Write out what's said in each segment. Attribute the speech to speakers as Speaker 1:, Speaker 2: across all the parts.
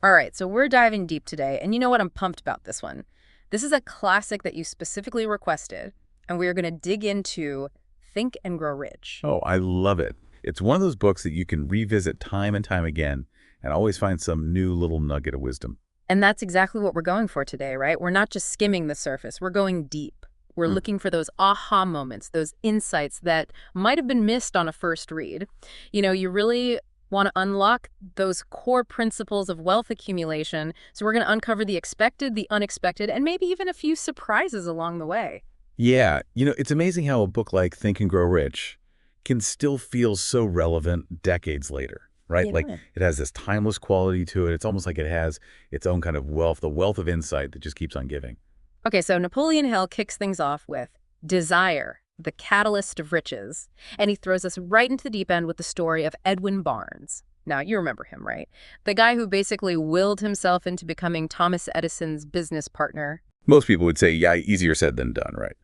Speaker 1: All right, so we're diving deep today, and you know what? I'm pumped about this one. This is a classic that you specifically requested, and we are going to dig into Think and Grow Rich.
Speaker 2: Oh, I love it. It's one of those books that you can revisit time and time again and always find some new little nugget of wisdom.
Speaker 1: And that's exactly what we're going for today, right? We're not just skimming the surface, we're going deep. We're
Speaker 2: Hmm.
Speaker 1: looking for those aha moments, those insights that might have been missed on a first read. You really want to unlock those core principles of wealth accumulation. So we're going to uncover the expected, the unexpected, and maybe even a few surprises along the way.
Speaker 2: Yeah, it's amazing how a book like Think and Grow Rich can still feel so relevant decades later, right? Like
Speaker 1: Yeah.
Speaker 2: it has this timeless quality to it. It's almost like it has its own kind of wealth, the wealth of insight that just keeps on giving.
Speaker 1: Okay, so Napoleon Hill kicks things off with desire, the catalyst of riches. And he throws us right into the deep end with the story of Edwin Barnes. Now, you remember him, right? The guy who basically willed himself into becoming Thomas Edison's business partner.
Speaker 2: Most people would say, yeah, easier said than done, right?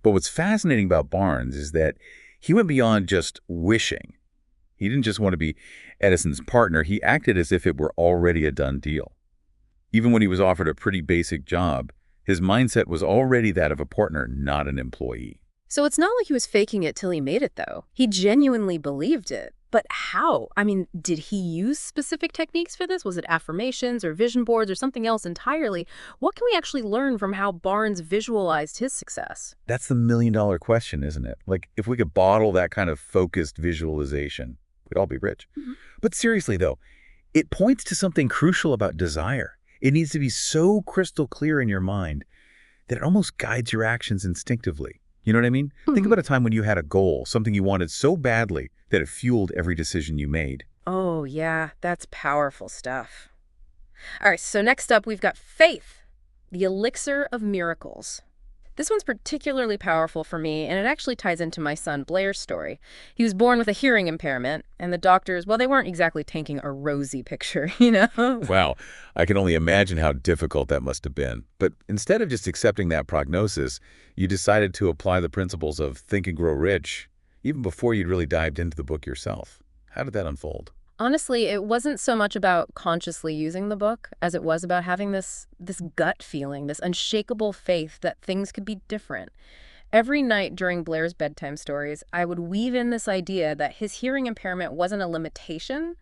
Speaker 2: But what's fascinating about Barnes is that he went beyond just wishing. He didn't just want to be Edison's partner. He acted as if it were already a done deal. Even when he was offered a pretty basic job, his mindset was already that of a partner, not an employee.
Speaker 1: So it's not like he was faking it till he made it, though. He genuinely believed it. But how? I mean, did he use specific techniques for this? Was it affirmations or vision boards or something else entirely? What can we actually learn from how Barnes visualized his success?
Speaker 2: That's the million-dollar question, isn't it? Like, if we could bottle that kind of focused visualization, we'd all be rich.
Speaker 1: Mhm.
Speaker 2: But seriously, though, it points to something crucial about desire. It needs to be so crystal clear in your mind that it almost guides your actions instinctively. You know what I mean? Think about a time when you had a goal, something you wanted so badly that it fueled every decision you made.
Speaker 1: Oh, yeah, that's powerful stuff. All right, so next up, we've got faith, the elixir of miracles. This one's particularly powerful for me, and it actually ties into my son Blair's story. He was born with a hearing impairment, and the doctors, well, they weren't exactly taking a rosy picture, you know?
Speaker 2: Wow, I can only imagine how difficult that must have been. But instead of just accepting that prognosis, you decided to apply the principles of Think and Grow Rich, even before you'd really dived into the book yourself. How did that unfold?
Speaker 1: Honestly, it wasn't so much about consciously using the book as it was about having this gut feeling, this unshakable faith that things could be different. Every night during Blair's bedtime stories, I would weave in this idea that his hearing impairment wasn't a limitation,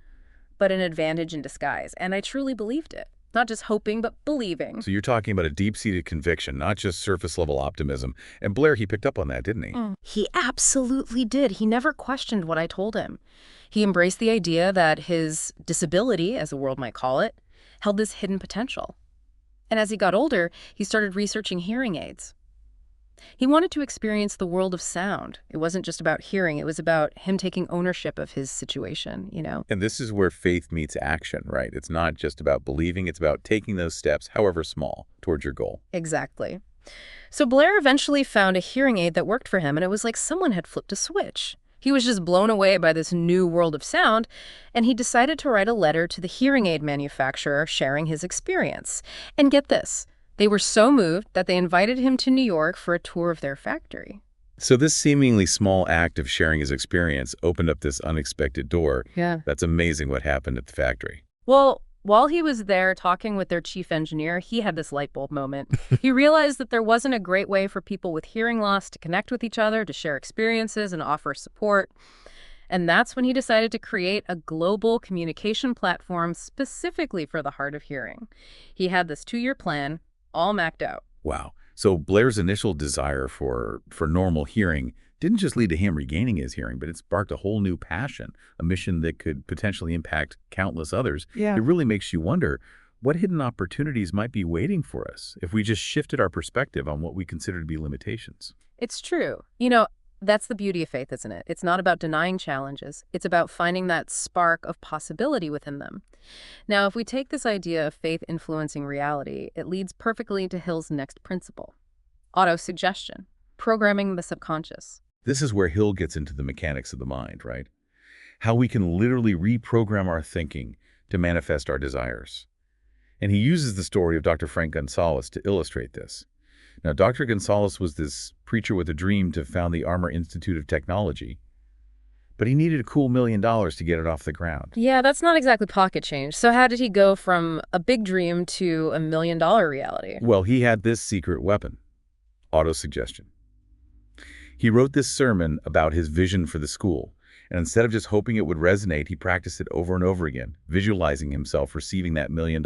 Speaker 1: but an advantage in disguise. And I truly believed it. Not just hoping, but believing.
Speaker 2: So you're talking about a deep-seated conviction, not just surface-level optimism. And Blair, he picked up on that, didn't he?
Speaker 1: He absolutely did. He never questioned what I told him. He embraced the idea that his disability, as the world might call it, held this hidden potential. And as he got older, he started researching hearing aids. He wanted to experience the world of sound. It wasn't just about hearing, it was about him taking ownership of his situation.
Speaker 2: And this is where faith meets action, right? It's not just about believing, it's about taking those steps, however small, towards your goal.
Speaker 1: Exactly. So Blair eventually found a hearing aid that worked for him, and it was like someone had flipped a switch. He was just blown away by this new world of sound, and he decided to write a letter to the hearing aid manufacturer sharing his experience. And get this, they were so moved that they invited him to New York for a tour of their factory.
Speaker 2: So this seemingly small act of sharing his experience opened up this unexpected door.
Speaker 1: Yeah.
Speaker 2: That's amazing what happened at the factory.
Speaker 1: Well, while he was there talking with their chief engineer, he had this light bulb moment. He realized that there wasn't a great way for people with hearing loss to connect with each other, to share experiences and offer support. And that's when he decided to create a global communication platform specifically for the hard of hearing. He had this 2-year plan, all mapped out.
Speaker 2: Wow. So Blair's initial desire for normal hearing didn't just lead to him regaining his hearing, but it sparked a whole new passion, a mission that could potentially impact countless others.
Speaker 1: Yeah.
Speaker 2: It really makes you wonder what hidden opportunities might be waiting for us if we just shifted our perspective on what we consider to be limitations.
Speaker 1: It's true. That's the beauty of faith, isn't it? It's not about denying challenges. It's about finding that spark of possibility within them. Now, if we take this idea of faith influencing reality, it leads perfectly to Hill's next principle, autosuggestion, programming the subconscious.
Speaker 2: This is where Hill gets into the mechanics of the mind, right? How we can literally reprogram our thinking to manifest our desires. And he uses the story of Dr. Frank Gonzalez to illustrate this. Now, Dr. Gonzalez was this preacher with a dream to found the Armour Institute of Technology. but he needed a cool $1 million to get it off the ground.
Speaker 1: Yeah, that's not exactly pocket change. So how did he go from a big dream to $1 million reality?
Speaker 2: Well, he had this secret weapon, autosuggestion. He wrote this sermon about his vision for the school, and instead of just hoping it would resonate, he practiced it over and over again, visualizing himself receiving that $1 million.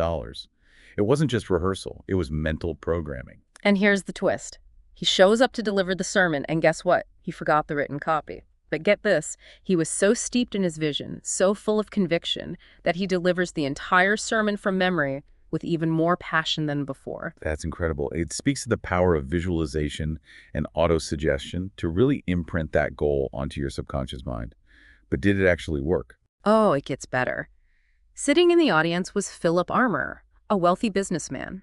Speaker 2: It wasn't just rehearsal, it was mental programming.
Speaker 1: And here's the twist. He shows up to deliver the sermon, and guess what? He forgot the written copy. But get this, he was so steeped in his vision, so full of conviction, that he delivers the entire sermon from memory with even more passion than before.
Speaker 2: That's incredible. It speaks to the power of visualization and autosuggestion to really imprint that goal onto your subconscious mind. But did it actually work?
Speaker 1: Oh, it gets better. Sitting in the audience was Philip Armour, a wealthy businessman.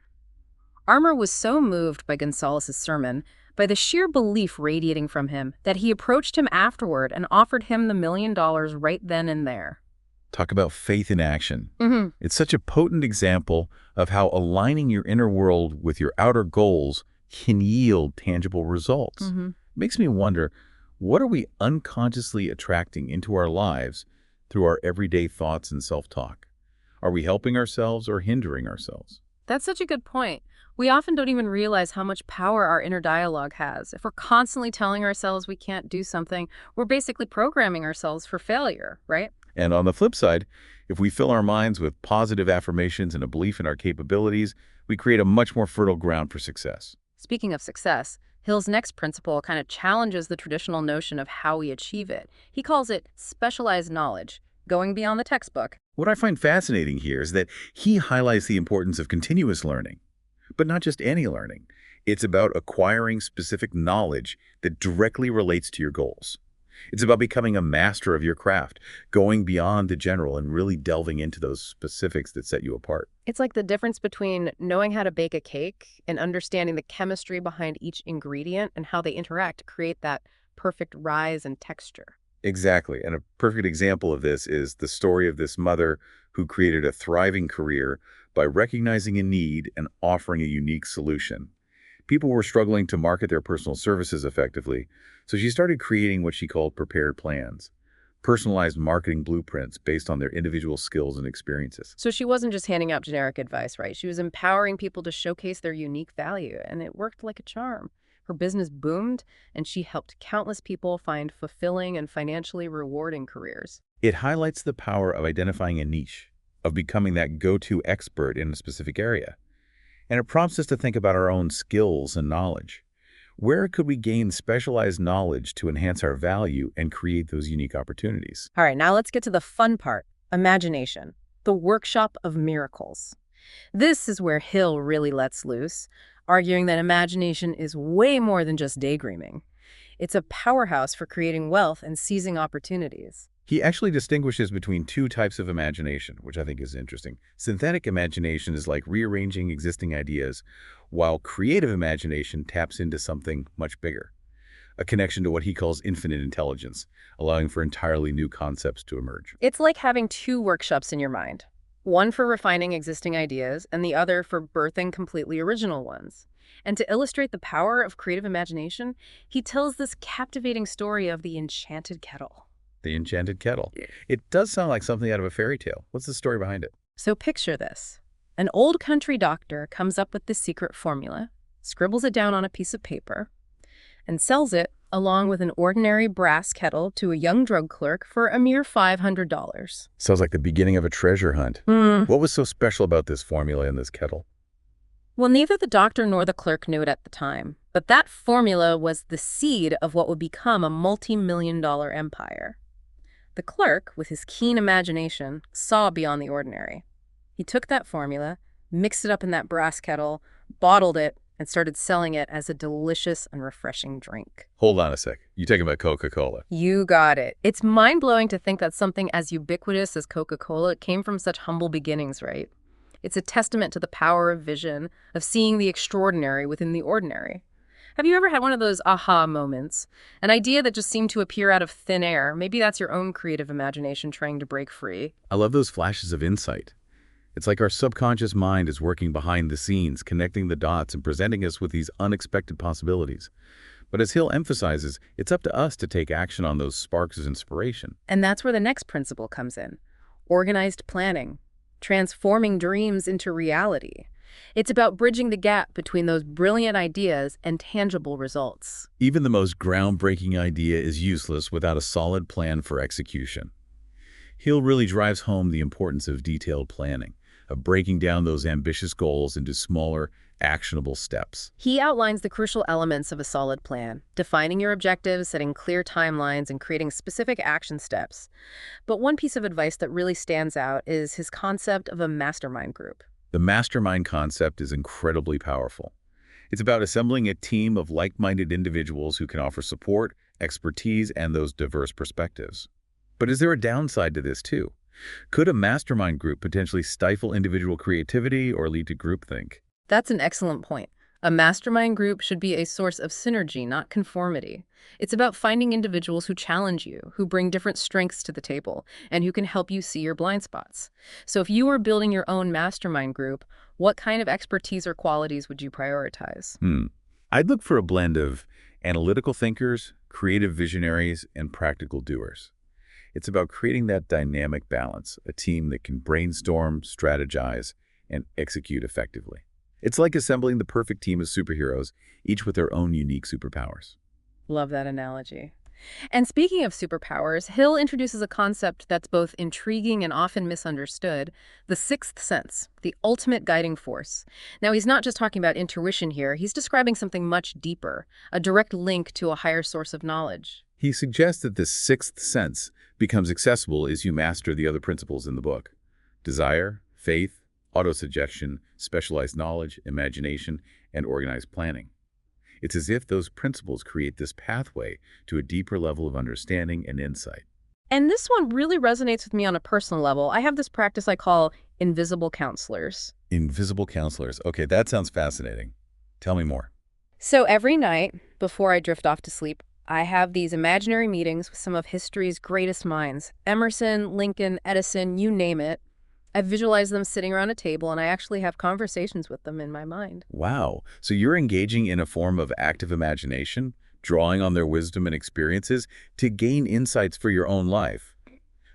Speaker 1: Armour was so moved by Gonzalez's sermon, by the sheer belief radiating from him, that he approached him afterward and offered him the $1 million right then and there.
Speaker 2: Talk about faith in action.
Speaker 1: Mm-hmm.
Speaker 2: It's such a potent example of how aligning your inner world with your outer goals can yield tangible results.
Speaker 1: Mm-hmm.
Speaker 2: It makes me wonder, what are we unconsciously attracting into our lives through our everyday thoughts and self-talk? Are we helping ourselves or hindering ourselves?
Speaker 1: That's such a good point. We often don't even realize how much power our inner dialogue has. If we're constantly telling ourselves we can't do something, we're basically programming ourselves for failure, right?
Speaker 2: And on the flip side, if we fill our minds with positive affirmations and a belief in our capabilities, we create a much more fertile ground for success.
Speaker 1: Speaking of success, Hill's next principle kind of challenges the traditional notion of how we achieve it. He calls it specialized knowledge, going beyond the textbook.
Speaker 2: What I find fascinating here is that he highlights the importance of continuous learning, but not just any learning. It's about acquiring specific knowledge that directly relates to your goals. It's about becoming a master of your craft, going beyond the general and really delving into those specifics that set you apart.
Speaker 1: It's like the difference between knowing how to bake a cake and understanding the chemistry behind each ingredient and how they interact to create that perfect rise and texture.
Speaker 2: Exactly. And a perfect example of this is the story of this mother who created a thriving career by recognizing a need and offering a unique solution. People were struggling to market their personal services effectively, so she started creating what she called prepared plans, personalized marketing blueprints based on their individual skills and experiences.
Speaker 1: So she wasn't just handing out generic advice, right? She was empowering people to showcase their unique value, and it worked like a charm. Her business boomed, and she helped countless people find fulfilling and financially rewarding careers.
Speaker 2: It highlights the power of identifying a niche, of becoming that go-to expert in a specific area. And it prompts us to think about our own skills and knowledge. Where could we gain specialized knowledge to enhance our value and create those unique opportunities?
Speaker 1: All right, now let's get to the fun part, imagination, the workshop of miracles. This is where Hill really lets loose, arguing that imagination is way more than just daydreaming. It's a powerhouse for creating wealth and seizing opportunities.
Speaker 2: He actually distinguishes between two types of imagination, which I think is interesting. Synthetic imagination is like rearranging existing ideas, while creative imagination taps into something much bigger, a connection to what he calls infinite intelligence, allowing for entirely new concepts to emerge.
Speaker 1: It's like having two workshops in your mind, one for refining existing ideas and the other for birthing completely original ones. And to illustrate the power of creative imagination, he tells this captivating story of the enchanted kettle.
Speaker 2: The enchanted kettle. It does sound like something out of a fairy tale. What's the story behind it?
Speaker 1: So picture this. An old country doctor comes up with this secret formula, scribbles it down on a piece of paper, and sells it along with an ordinary brass kettle to a young drug clerk for a mere $500.
Speaker 2: Sounds like the beginning of a treasure hunt. What was so special about this formula in this kettle?
Speaker 1: Well, neither the doctor nor the clerk knew it at the time, but that formula was the seed of what would become a multi-million-dollar empire. The clerk, with his keen imagination, saw beyond the ordinary. He took that formula, mixed it up in that brass kettle, bottled it, and started selling it as a delicious and refreshing drink.
Speaker 2: Hold on a sec. You talking about Coca-Cola?
Speaker 1: You got it. It's mind-blowing to think that something as ubiquitous as Coca-Cola came from such humble beginnings, right? It's a testament to the power of vision, of seeing the extraordinary within the ordinary. Have you ever had one of those aha moments? An idea that just seemed to appear out of thin air? Maybe that's your own creative imagination trying to break free.
Speaker 2: I love those flashes of insight. It's like our subconscious mind is working behind the scenes, connecting the dots and presenting us with these unexpected possibilities. But as Hill emphasizes, it's up to us to take action on those sparks of inspiration.
Speaker 1: And that's where the next principle comes in. Organized planning, transforming dreams into reality. It's about bridging the gap between those brilliant ideas and tangible results.
Speaker 2: Even the most groundbreaking idea is useless without a solid plan for execution. Hill really drives home the importance of detailed planning, of breaking down those ambitious goals into smaller, actionable steps.
Speaker 1: He outlines the crucial elements of a solid plan, defining your objectives, setting clear timelines, and creating specific action steps. But one piece of advice that really stands out is his concept of a mastermind group.
Speaker 2: The mastermind concept is incredibly powerful. It's about assembling a team of like-minded individuals who can offer support, expertise, and those diverse perspectives. But is there a downside to this too? Could a mastermind group potentially stifle individual creativity or lead to groupthink?
Speaker 1: That's an excellent point. A mastermind group should be a source of synergy, not conformity. It's about finding individuals who challenge you, who bring different strengths to the table, and who can help you see your blind spots. So if you were building your own mastermind group, what kind of expertise or qualities would you prioritize?
Speaker 2: I'd look for a blend of analytical thinkers, creative visionaries, and practical doers. It's about creating that dynamic balance, a team that can brainstorm, strategize, and execute effectively. It's like assembling the perfect team of superheroes, each with their own unique superpowers.
Speaker 1: Love that analogy. And speaking of superpowers, Hill introduces a concept that's both intriguing and often misunderstood, the sixth sense, the ultimate guiding force. Now, he's not just talking about intuition here, he's describing something much deeper, a direct link to a higher source of knowledge.
Speaker 2: He suggests that this sixth sense becomes accessible as you master the other principles in the book: desire, faith, autosuggestion, specialized knowledge, imagination, and organized planning. It's as if those principles create this pathway to a deeper level of understanding and insight.
Speaker 1: And this one really resonates with me on a personal level. I have this practice I call invisible counselors.
Speaker 2: Invisible counselors. Okay, that sounds fascinating. Tell me more.
Speaker 1: So every night, before I drift off to sleep, I have these imaginary meetings with some of history's greatest minds. Emerson, Lincoln, Edison, you name it. I visualize them sitting around a table, and I actually have conversations with them in my mind.
Speaker 2: Wow. So you're engaging in a form of active imagination, drawing on their wisdom and experiences to gain insights for your own life.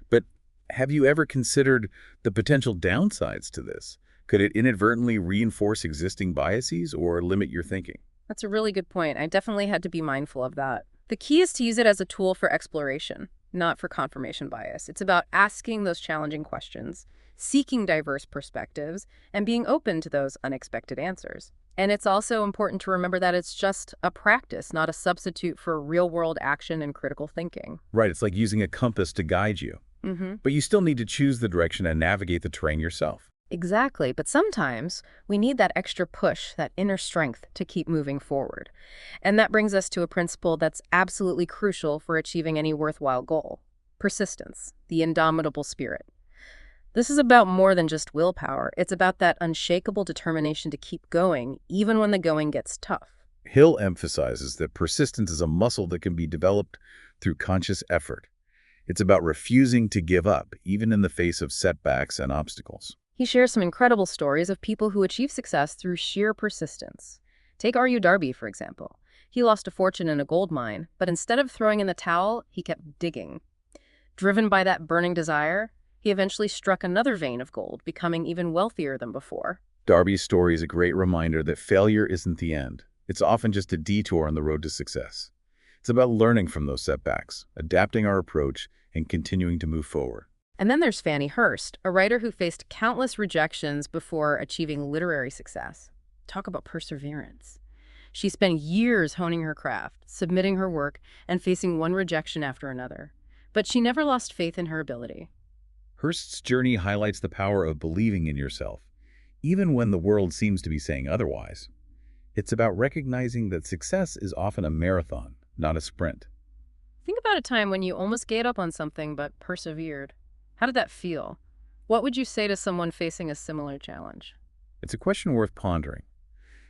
Speaker 2: But have you ever considered the potential downsides to this? Could it inadvertently reinforce existing biases or limit your thinking?
Speaker 1: That's a really good point. I definitely had to be mindful of that. The key is to use it as a tool for exploration, not for confirmation bias. It's about asking those challenging questions, seeking diverse perspectives, and being open to those unexpected answers. And it's also important to remember that it's just a practice, not a substitute for real-world action and critical thinking.
Speaker 2: Right, it's like using a compass to guide you. But you still need to choose the direction and navigate the terrain yourself.
Speaker 1: Exactly, but sometimes we need that extra push, that inner strength to keep moving forward. And that brings us to a principle that's absolutely crucial for achieving any worthwhile goal: persistence, the indomitable spirit. This is about more than just willpower. It's about that unshakable determination to keep going, even when the going gets tough.
Speaker 2: Hill emphasizes that persistence is a muscle that can be developed through conscious effort. It's about refusing to give up, even in the face of setbacks and obstacles.
Speaker 1: He shares some incredible stories of people who achieve success through sheer persistence. Take R.U. Darby, for example. He lost a fortune in a gold mine, but instead of throwing in the towel, he kept digging. Driven by that burning desire, he eventually struck another vein of gold, becoming even wealthier than before.
Speaker 2: Darby's story is a great reminder that failure isn't the end. It's often just a detour on the road to success. It's about learning from those setbacks, adapting our approach, and continuing to move forward.
Speaker 1: And then there's Fannie Hurst, a writer who faced countless rejections before achieving literary success. Talk about perseverance. She spent years honing her craft, submitting her work, and facing one rejection after another. But she never lost faith in her ability.
Speaker 2: Hurst's journey highlights the power of believing in yourself, even when the world seems to be saying otherwise. It's about recognizing that success is often a marathon, not a sprint.
Speaker 1: Think about a time when you almost gave up on something but persevered. How did that feel? What would you say to someone facing a similar challenge?
Speaker 2: It's a question worth pondering,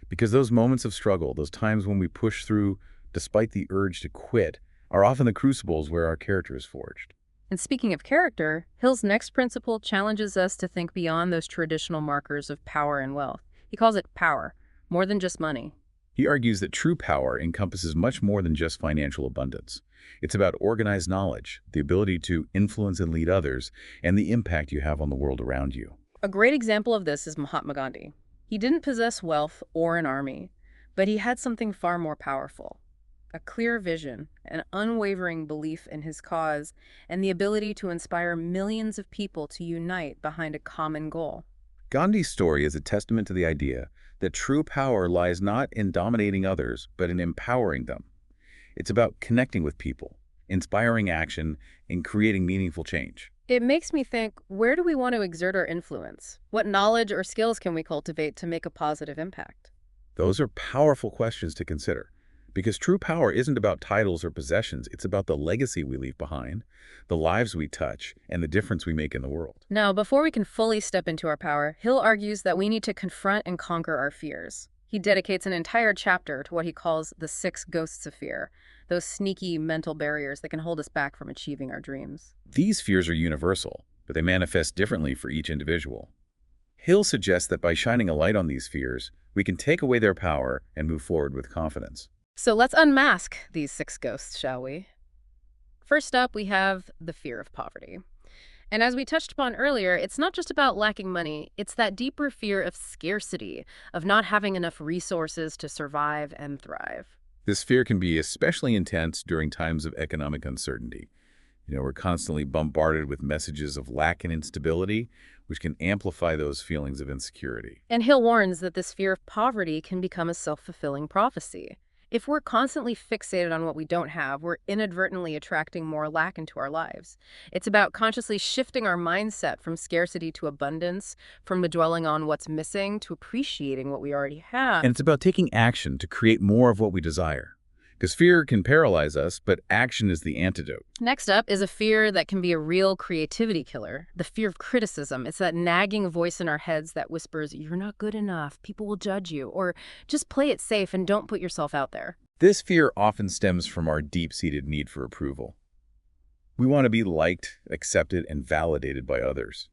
Speaker 2: because those moments of struggle, those times when we push through despite the urge to quit, are often the crucibles where our character is forged.
Speaker 1: And speaking of character, Hill's next principle challenges us to think beyond those traditional markers of power and wealth. He calls it power, more than just money.
Speaker 2: He argues that true power encompasses much more than just financial abundance. It's about organized knowledge, the ability to influence and lead others, and the impact you have on the world around you.
Speaker 1: A great example of this is Mahatma Gandhi. He didn't possess wealth or an army, but he had something far more powerful: a clear vision, an unwavering belief in his cause, and the ability to inspire millions of people to unite behind a common goal.
Speaker 2: Gandhi's story is a testament to the idea that true power lies not in dominating others, but in empowering them. It's about connecting with people, inspiring action, and creating meaningful change.
Speaker 1: It makes me think, where do we want to exert our influence? What knowledge or skills can we cultivate to make a positive impact?
Speaker 2: Those are powerful questions to consider, because true power isn't about titles or possessions. It's about the legacy we leave behind, the lives we touch, and the difference we make in the world.
Speaker 1: Now, before we can fully step into our power, Hill argues that we need to confront and conquer our fears. He dedicates an entire chapter to what he calls the 6 ghosts of fear, those sneaky mental barriers that can hold us back from achieving our dreams.
Speaker 2: These fears are universal, but they manifest differently for each individual. Hill suggests that by shining a light on these fears, we can take away their power and move forward with confidence.
Speaker 1: So let's unmask these 6 ghosts, shall we? First up, we have the fear of poverty. And as we touched upon earlier, it's not just about lacking money, it's that deeper fear of scarcity, of not having enough resources to survive and thrive.
Speaker 2: This fear can be especially intense during times of economic uncertainty. We're constantly bombarded with messages of lack and instability, which can amplify those feelings of insecurity.
Speaker 1: And Hill warns that this fear of poverty can become a self-fulfilling prophecy. If we're constantly fixated on what we don't have, we're inadvertently attracting more lack into our lives. It's about consciously shifting our mindset from scarcity to abundance, from dwelling on what's missing to appreciating what we already have.
Speaker 2: And it's about taking action to create more of what we desire. Because fear can paralyze us, but action is the antidote.
Speaker 1: Next up is a fear that can be a real creativity killer, the fear of criticism. It's that nagging voice in our heads that whispers, "You're not good enough, people will judge you," or "just play it safe and don't put yourself out there."
Speaker 2: This fear often stems from our deep-seated need for approval. We want to be liked, accepted, and validated by others.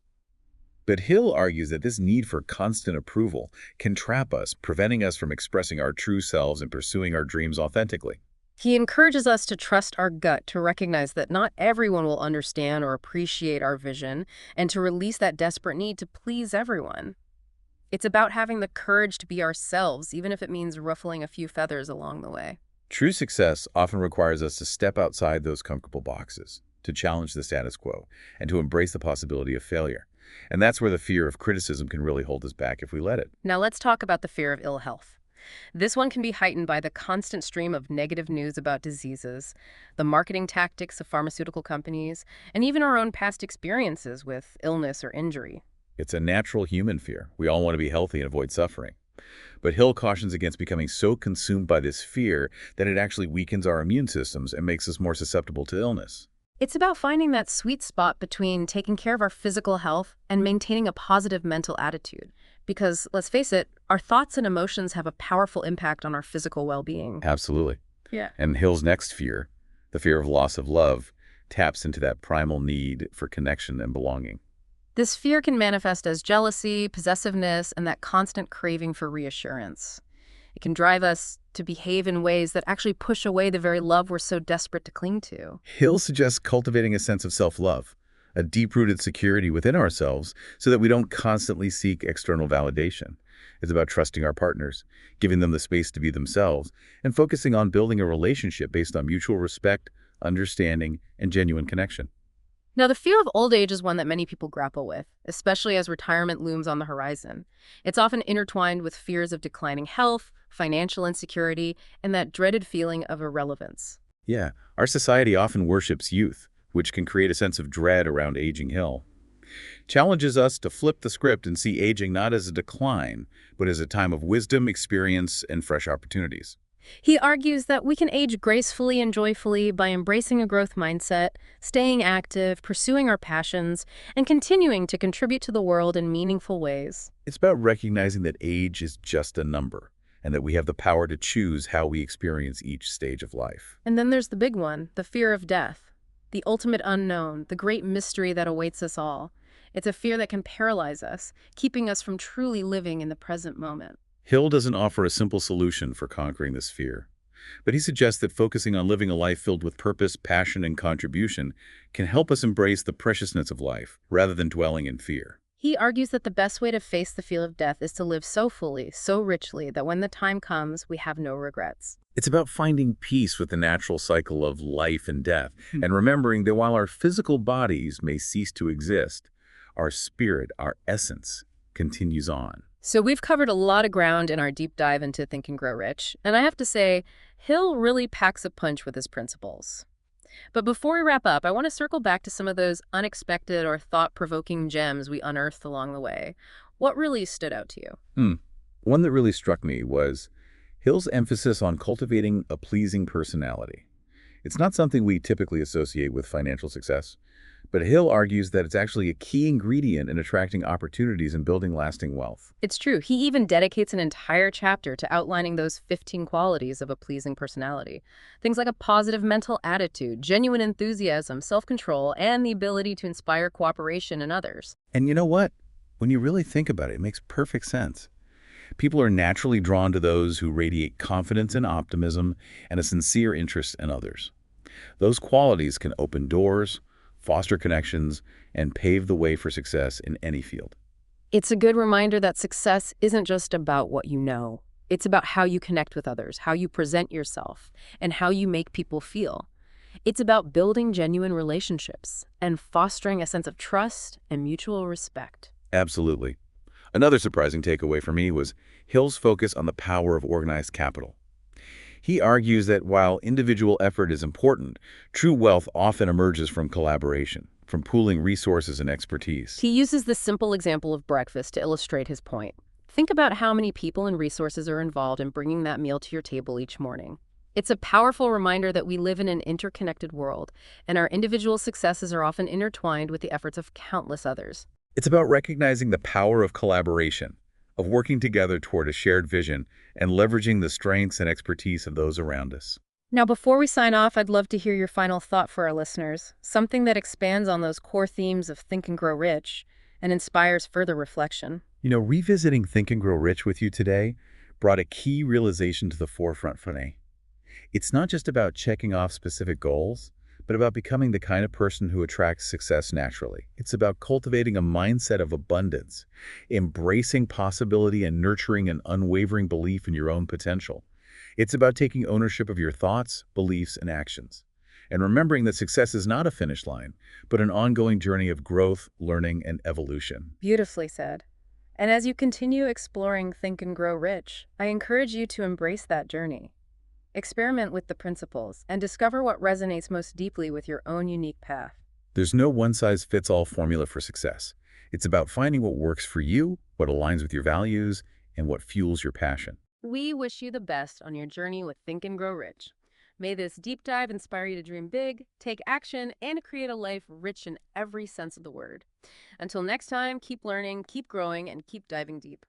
Speaker 2: But Hill argues that this need for constant approval can trap us, preventing us from expressing our true selves and pursuing our dreams authentically.
Speaker 1: He encourages us to trust our gut, to recognize that not everyone will understand or appreciate our vision, and to release that desperate need to please everyone. It's about having the courage to be ourselves, even if it means ruffling a few feathers along the way.
Speaker 2: True success often requires us to step outside those comfortable boxes, to challenge the status quo, and to embrace the possibility of failure. And that's where the fear of criticism can really hold us back if we let it.
Speaker 1: Now let's talk about the fear of ill health. This one can be heightened by the constant stream of negative news about diseases, the marketing tactics of pharmaceutical companies, and even our own past experiences with illness or injury.
Speaker 2: It's a natural human fear. We all want to be healthy and avoid suffering. But Hill cautions against becoming so consumed by this fear that it actually weakens our immune systems and makes us more susceptible to illness.
Speaker 1: It's about finding that sweet spot between taking care of our physical health and maintaining a positive mental attitude. Because, let's face it, our thoughts and emotions have a powerful impact on our physical well-being.
Speaker 2: Absolutely.
Speaker 1: Yeah.
Speaker 2: And Hill's next fear, the fear of loss of love, taps into that primal need for connection and belonging.
Speaker 1: This fear can manifest as jealousy, possessiveness, and that constant craving for reassurance. It can drive us to behave in ways that actually push away the very love we're so desperate to cling to.
Speaker 2: Hill suggests cultivating a sense of self-love, a deep-rooted security within ourselves so that we don't constantly seek external validation. It's about trusting our partners, giving them the space to be themselves, and focusing on building a relationship based on mutual respect, understanding, and genuine connection.
Speaker 1: Now, the fear of old age is one that many people grapple with, especially as retirement looms on the horizon. It's often intertwined with fears of declining health, financial insecurity, and that dreaded feeling of irrelevance.
Speaker 2: Yeah, our society often worships youth, which can create a sense of dread around aging. Hill challenges us to flip the script and see aging not as a decline, but as a time of wisdom, experience, and fresh opportunities.
Speaker 1: He argues that we can age gracefully and joyfully by embracing a growth mindset, staying active, pursuing our passions, and continuing to contribute to the world in meaningful ways.
Speaker 2: It's about recognizing that age is just a number, and that we have the power to choose how we experience each stage of life.
Speaker 1: And then there's the big one, the fear of death, the ultimate unknown, the great mystery that awaits us all. It's a fear that can paralyze us, keeping us from truly living in the present moment.
Speaker 2: Hill doesn't offer a simple solution for conquering this fear, but he suggests that focusing on living a life filled with purpose, passion, and contribution can help us embrace the preciousness of life rather than dwelling in fear.
Speaker 1: He argues that the best way to face the fear of death is to live so fully, so richly, that when the time comes, we have no regrets.
Speaker 2: It's about finding peace with the natural cycle of life and death, and remembering that while our physical bodies may cease to exist, our spirit, our essence, continues on.
Speaker 1: So we've covered a lot of ground in our deep dive into Think and Grow Rich, and I have to say, Hill really packs a punch with his principles. But before we wrap up, I want to circle back to some of those unexpected or thought-provoking gems we unearthed along the way. What really stood out to you?
Speaker 2: One that really struck me was Hill's emphasis on cultivating a pleasing personality. It's not something we typically associate with financial success, but Hill argues that it's actually a key ingredient in attracting opportunities and building lasting wealth.
Speaker 1: It's true. He even dedicates an entire chapter to outlining those 15 qualities of a pleasing personality. Things like a positive mental attitude, genuine enthusiasm, self-control, and the ability to inspire cooperation in others.
Speaker 2: And you know what? When you really think about it, it makes perfect sense. People are naturally drawn to those who radiate confidence and optimism and a sincere interest in others. Those qualities can open doors, foster connections, and pave the way for success in any field.
Speaker 1: It's a good reminder that success isn't just about what you know. It's about how you connect with others, how you present yourself, and how you make people feel. It's about building genuine relationships and fostering a sense of trust and mutual respect.
Speaker 2: Absolutely. Another surprising takeaway for me was Hill's focus on the power of organized capital. He argues that while individual effort is important, true wealth often emerges from collaboration, from pooling resources and expertise.
Speaker 1: He uses the simple example of breakfast to illustrate his point. Think about how many people and resources are involved in bringing that meal to your table each morning. It's a powerful reminder that we live in an interconnected world, and our individual successes are often intertwined with the efforts of countless others.
Speaker 2: It's about recognizing the power of collaboration, of working together toward a shared vision and leveraging the strengths and expertise of those around us.
Speaker 1: Now, before we sign off, I'd love to hear your final thought for our listeners, something that expands on those core themes of Think and Grow Rich and inspires further reflection.
Speaker 2: Revisiting Think and Grow Rich with you today brought a key realization to the forefront for me. It's not just about checking off specific goals, but about becoming the kind of person who attracts success naturally. It's about cultivating a mindset of abundance, embracing possibility and nurturing an unwavering belief in your own potential. It's about taking ownership of your thoughts, beliefs, and actions, and remembering that success is not a finish line, but an ongoing journey of growth, learning, and evolution.
Speaker 1: Beautifully said. And as you continue exploring Think and Grow Rich, I encourage you to embrace that journey. Experiment with the principles and discover what resonates most deeply with your own unique path.
Speaker 2: There's no one-size-fits-all formula for success. It's about finding what works for you, what aligns with your values, and what fuels your passion.
Speaker 1: We wish you the best on your journey with Think and Grow Rich. May this deep dive inspire you to dream big, take action, and create a life rich in every sense of the word. Until next time, keep learning, keep growing, and keep diving deep.